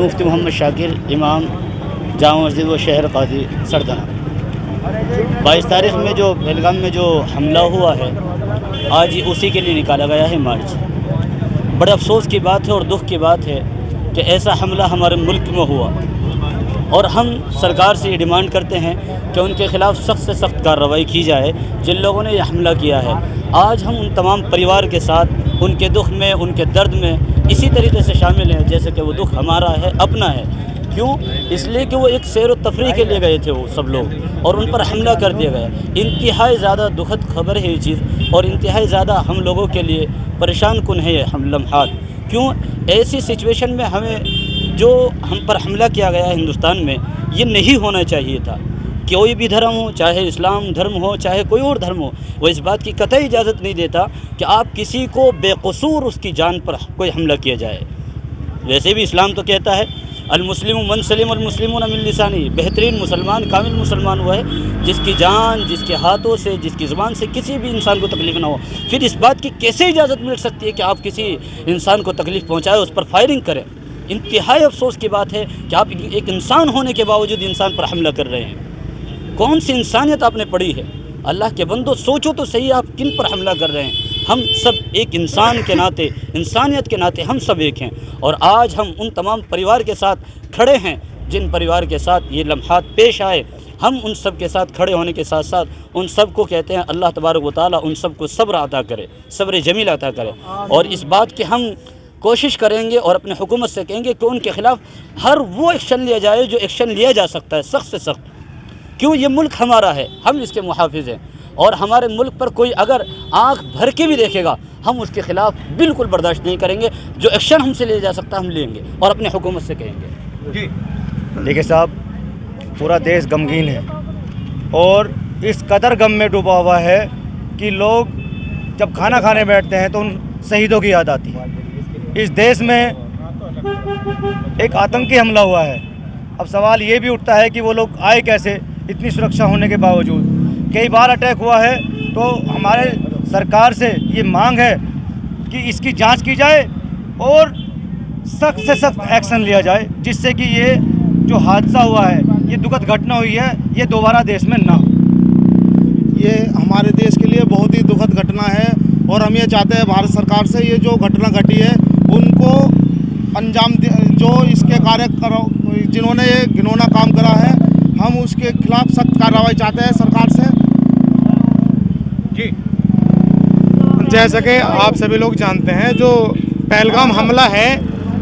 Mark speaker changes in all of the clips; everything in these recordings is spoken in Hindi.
Speaker 1: मुफ्ती मोहम्मद शाकिर इमाम जामा मस्जिद व शहर काजी सरदना। 22 तारीख़ में जो पहलगाम में जो हमला हुआ है, आज उसी के लिए निकाला गया है मार्च। बड़े अफसोस की बात है और दुख की बात है कि ऐसा हमला हमारे मुल्क में हुआ, और हम सरकार से ये डिमांड करते हैं कि उनके ख़िलाफ़ सख्त से सख्त कार्रवाई की जाए जिन लोगों ने यह हमला किया है। आज हम उन तमाम परिवार के साथ उनके दुख में, उनके दर्द में इसी तरीके से शामिल हैं जैसे कि वो दुख हमारा है, अपना है। क्यों? इसलिए कि वो एक सैर व तफरीह के लिए गए थे वो सब लोग, और उन पर हमला कर दिया गया। इंतहाई ज़्यादा दुखद खबर है ये चीज़, और इंतहाई ज़्यादा हम लोगों के लिए परेशान कुन है ये हम लम्हात। क्यों? ऐसी सिचुएशन में हमें जो हम पर हमला किया गया है हिंदुस्तान में, ये नहीं होना चाहिए था। कोई भी धर्म हो, चाहे इस्लाम धर्म हो, चाहे कोई और धर्म हो, वो इस बात की कतई इजाज़त नहीं देता कि आप किसी को बेकसूर उसकी जान पर कोई हमला किया जाए। वैसे भी इस्लाम तो कहता है अल-मुस्लिमु मन सलिम अल-मुस्लिमून मिन लिसानी, बेहतरीन मुसलमान, कामिल मुसलमान वो है जिसकी जान, जिसके हाथों से, जिसकी ज़ुबान से किसी भी इंसान को तकलीफ़ ना हो। फिर इस बात की कैसे इजाज़त मिल सकती है कि आप किसी इंसान को तकलीफ़ पहुँचाए, उस पर फायरिंग करें? इंतहाई अफसोस की बात है कि आप एक इंसान होने के बावजूद इंसान पर हमला कर रहे हैं। कौन सी इंसानियत आपने पढ़ी है? अल्लाह के बंदो, सोचो तो सही, आप किन पर हमला कर रहे हैं? हम सब एक इंसान के नाते, इंसानियत के नाते हम सब एक हैं, और आज हम उन तमाम परिवार के साथ खड़े हैं जिन परिवार के साथ ये लम्हात पेश आए। हम उन सब के साथ खड़े होने के साथ साथ उन सब को कहते हैं अल्लाह तबारक व तआला उन सब को सब्र अता करे, सब्र जमील अता करे। और इस बात की हम कोशिश करेंगे और अपने हुकूमत से कहेंगे कि उनके ख़िलाफ़ हर वो एक्शन लिया जाए जो एक्शन लिया जा सकता है, सख्त से सख्त। क्यों? ये मुल्क हमारा है, हम इसके मुहाफ़िज़ हैं, और हमारे मुल्क पर कोई अगर आँख भर के भी देखेगा, हम उसके ख़िलाफ़ बिल्कुल बर्दाश्त नहीं करेंगे। जो एक्शन हमसे लिया जा सकता है हम लेंगे और अपने हुकूमत से कहेंगे।
Speaker 2: जी देखिए साहब, पूरा देश गमगीन है और इस कदर गम में डूबा हुआ है कि लोग जब खाना खाने बैठते हैं तो उन शहीदों की याद आती है। इस देश में एक आतंकी हमला हुआ है। अब सवाल ये भी उठता है कि वो लोग आए कैसे, इतनी सुरक्षा होने के बावजूद। कई बार अटैक हुआ है, तो हमारे सरकार से ये मांग है कि इसकी जांच की जाए और सख्त से सख्त एक्शन लिया जाए, जिससे कि ये जो हादसा हुआ है, ये दुखद घटना हुई है, ये दोबारा देश में ना हो।
Speaker 3: ये हमारे देश के लिए बहुत ही दुखद घटना है, और हम ये चाहते हैं भारत सरकार से ये जो घटना घटी है उनको अंजाम जो इसके कार्य जिन्होंने ये घिनौना काम करा है, हम उसके खिलाफ सख्त कार्रवाई चाहते हैं सरकार से।
Speaker 2: जी,
Speaker 4: जैसा कि आप सभी लोग जानते हैं, जो पहलगाम हमला है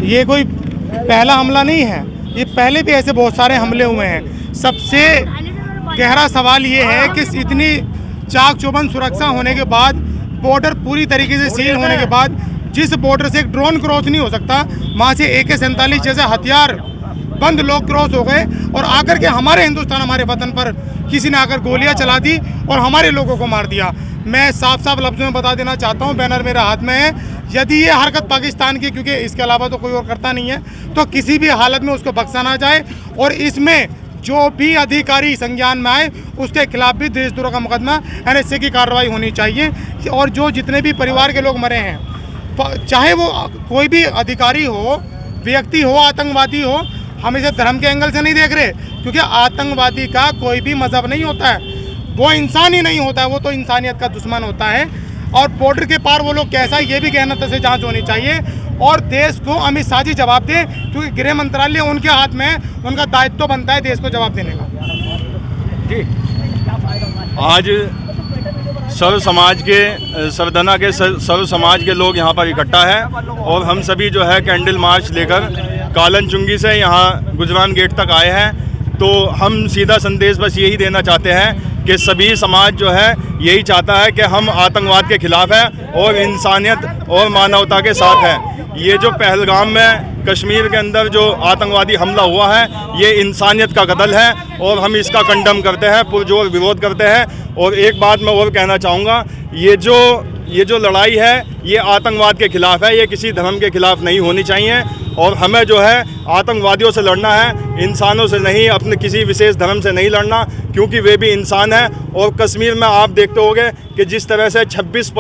Speaker 4: ये कोई पहला हमला नहीं है, ये पहले भी ऐसे बहुत सारे हमले हुए हैं। सबसे गहरा सवाल ये है कि इतनी चाक चौबंद सुरक्षा होने के बाद, बॉर्डर पूरी तरीके से सील होने के बाद, जिस बॉर्डर से एक ड्रोन क्रॉस नहीं हो सकता, वहाँ से AK-47 जैसे हथियार बंद लोग क्रॉस हो गए और आकर के हमारे हिंदुस्तान, हमारे वतन पर किसी ने आकर गोलियां चला दी और हमारे लोगों को मार दिया। मैं साफ साफ लफ्ज़ों में बता देना चाहता हूं, बैनर मेरे हाथ में है, यदि ये हरकत पाकिस्तान की, क्योंकि इसके अलावा तो कोई और करता नहीं है, तो किसी भी हालत में उसको बख्शा ना जाए, और इसमें जो भी अधिकारी संज्ञान में आए उसके खिलाफ भी देशद्रोह का मुकदमा NSA की कार्रवाई होनी चाहिए। और जो जितने भी परिवार के लोग मरे हैं, चाहे वो कोई भी अधिकारी हो, व्यक्ति हो, आतंकवादी हो, हम इसे धर्म के एंगल से नहीं देख रहे, क्योंकि आतंकवादी का कोई भी मजहब नहीं होता है, वो इंसान ही नहीं होता है, वो तो इंसानियत का दुश्मन होता है। और बॉर्डर के पार वो लोग कैसा है, ये भी गहनता से जांच होनी चाहिए, और देश को अमित शाह जी जवाब दे, क्योंकि गृह मंत्रालय उनके हाथ में, उनका दायित्व तो बनता है देश को जवाब देने का।
Speaker 2: जी,
Speaker 5: आज सर्व समाज के, सरदना के सर्व समाज के लोग यहाँ पर इकट्ठा है, और हम सभी जो है कैंडल मार्च लेकर कालन चुंगी से यहाँ गुजरान गेट तक आए हैं। तो हम सीधा संदेश बस यही देना चाहते हैं कि सभी समाज जो है यही चाहता है कि हम आतंकवाद के खिलाफ हैं और इंसानियत और मानवता के साथ हैं। ये जो पहलगाम में कश्मीर के अंदर जो आतंकवादी हमला हुआ है, ये इंसानियत का कत्ल है, और हम इसका कंडम करते हैं, पुरजोर विरोध करते हैं। और एक बात मैं और कहना चाहूँगा, ये जो लड़ाई है ये आतंकवाद के खिलाफ है, ये किसी धर्म के खिलाफ नहीं होनी चाहिए। और हमें जो है आतंकवादियों से लड़ना है, इंसानों से नहीं, अपने किसी विशेष धर्म से नहीं लड़ना, क्योंकि वे भी इंसान हैं। और कश्मीर में आप देखते होंगे कि जिस तरह से 26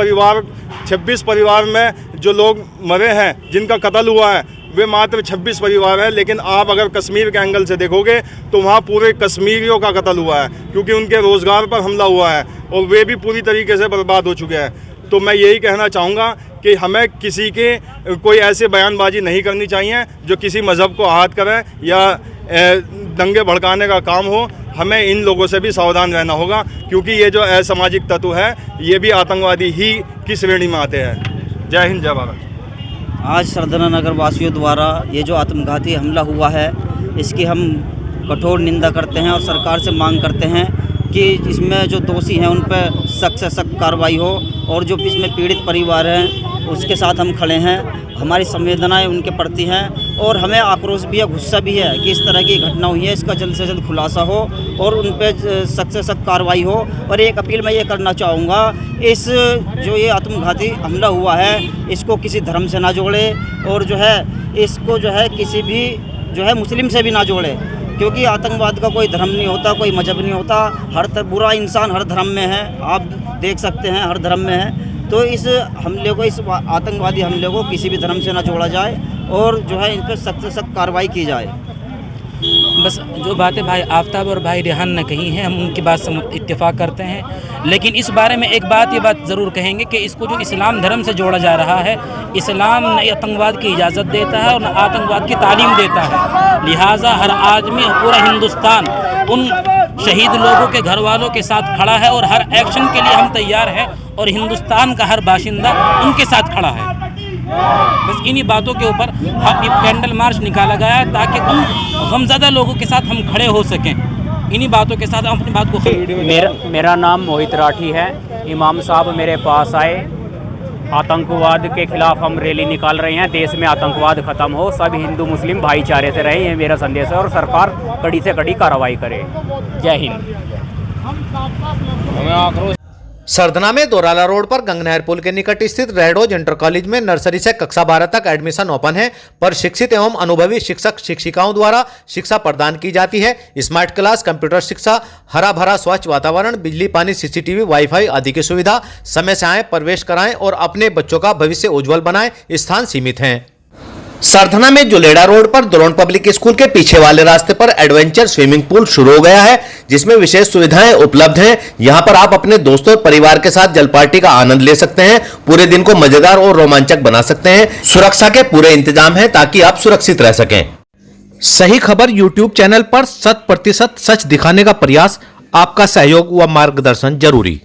Speaker 5: परिवार में जो लोग मरे हैं, जिनका कत्ल हुआ है, वे मात्र 26 परिवार हैं। लेकिन आप अगर कश्मीर के एंगल से देखोगे तो वहाँ पूरे कश्मीरियों का कत्ल हुआ है, क्योंकि उनके रोज़गार पर हमला हुआ है और वे भी पूरी तरीके से बर्बाद हो चुके हैं। तो मैं यही कहना चाहूँगा कि हमें किसी के कोई ऐसे बयानबाजी नहीं करनी चाहिए जो किसी मज़हब को आहत करें या दंगे भड़काने का काम हो। हमें इन लोगों से भी सावधान रहना होगा, क्योंकि ये जो असामाजिक तत्व है ये भी आतंकवादी ही की श्रेणी में आते हैं। जय हिंद, जय भारत।
Speaker 6: आज सरदाना नगर वासियों द्वारा ये जो आत्मघाती हमला हुआ है, इसकी हम कठोर निंदा करते हैं और सरकार से मांग करते हैं कि इसमें जो दोषी हैं उन पर सख्त से सख्त कार्रवाई हो, और जो इसमें पीड़ित परिवार हैं उसके साथ हम खड़े हैं। हमारी संवेदनाएं उनके प्रति हैं और हमें आक्रोश भी है, गुस्सा भी है कि इस तरह की घटना हुई है, इसका जल्द से जल्द खुलासा हो और उन पर सख्त से सख्त कार्रवाई हो। और एक अपील मैं ये करना चाहूँगा, इस जो ये आत्मघाती हमला हुआ है इसको किसी धर्म से ना जोड़े, और जो है इसको जो है किसी भी जो है मुस्लिम से भी ना जोड़े, क्योंकि आतंकवाद का कोई धर्म नहीं होता, कोई मजहब नहीं होता। हर बुरा इंसान हर धर्म में है, आप देख सकते हैं हर धर्म में है। तो इस हमले को, इस आतंकवादी हमले को किसी भी धर्म से ना जोड़ा जाए और जो है इन पर सख्त से सख्त कार्रवाई की जाए।
Speaker 7: बस जो बातें भाई आफ्ताब और भाई रेहान ने कही हैं, हम उनकी बात से इत्तेफाक करते हैं। लेकिन इस बारे में एक बात ज़रूर कहेंगे कि इसको जो इस्लाम धर्म से जोड़ा जा रहा है, इस्लाम न आतंकवाद की इजाज़त देता है और न आतंकवाद की तालीम देता है। लिहाजा हर आदमी, पूरा हिंदुस्तान उन शहीद लोगों के घर वालों के साथ खड़ा है और हर एक्शन के लिए हम तैयार हैं, और हिंदुस्तान का हर बाशिंदा उनके साथ खड़ा है। बस इन्हीं बातों के ऊपर हम कैंडल मार्च निकाला गया है, ताकि उन गमज़दा लोगों के साथ हम खड़े हो सकें। इन्हीं बातों के साथ हम अपनी बात को
Speaker 8: मेरा नाम मोहित राठी है। इमाम साहब मेरे पास आए, आतंकवाद के खिलाफ हम रैली निकाल रहे हैं, देश में आतंकवाद ख़त्म हो, सब हिंदू मुस्लिम भाईचारे से रहे, ये मेरा संदेश है, और सरकार कड़ी से कड़ी कार्रवाई करे। जय हिंद।
Speaker 9: सरधना में दोराला रोड पर गंगनहर पुल के निकट स्थित रेडोज इंटर कॉलेज में नर्सरी से कक्षा 12 तक एडमिशन ओपन है, पर शिक्षित एवं अनुभवी शिक्षक शिक्षिकाओं द्वारा शिक्षा प्रदान की जाती है। स्मार्ट क्लास, कंप्यूटर शिक्षा, हरा भरा स्वच्छ वातावरण, बिजली पानी, सीसीटीवी, वाईफाई आदि की सुविधा। समय से आए, प्रवेश कराएं और अपने बच्चों का भविष्य उज्जवल बनाएं। स्थान सीमित हैं। सरधना में जुलेड़ा रोड पर द्रोण पब्लिक स्कूल के पीछे वाले रास्ते पर एडवेंचर स्विमिंग पूल शुरू हो गया है, जिसमें विशेष सुविधाएं उपलब्ध हैं। यहां पर आप अपने दोस्तों और परिवार के साथ जल पार्टी का आनंद ले सकते हैं, पूरे दिन को मजेदार और रोमांचक बना सकते हैं। सुरक्षा के पूरे इंतजाम हैं ताकि आप सुरक्षित रह सकें। सही खबर यूट्यूब चैनल पर 100% सच दिखाने का प्रयास, आपका सहयोग व मार्गदर्शन जरूरी।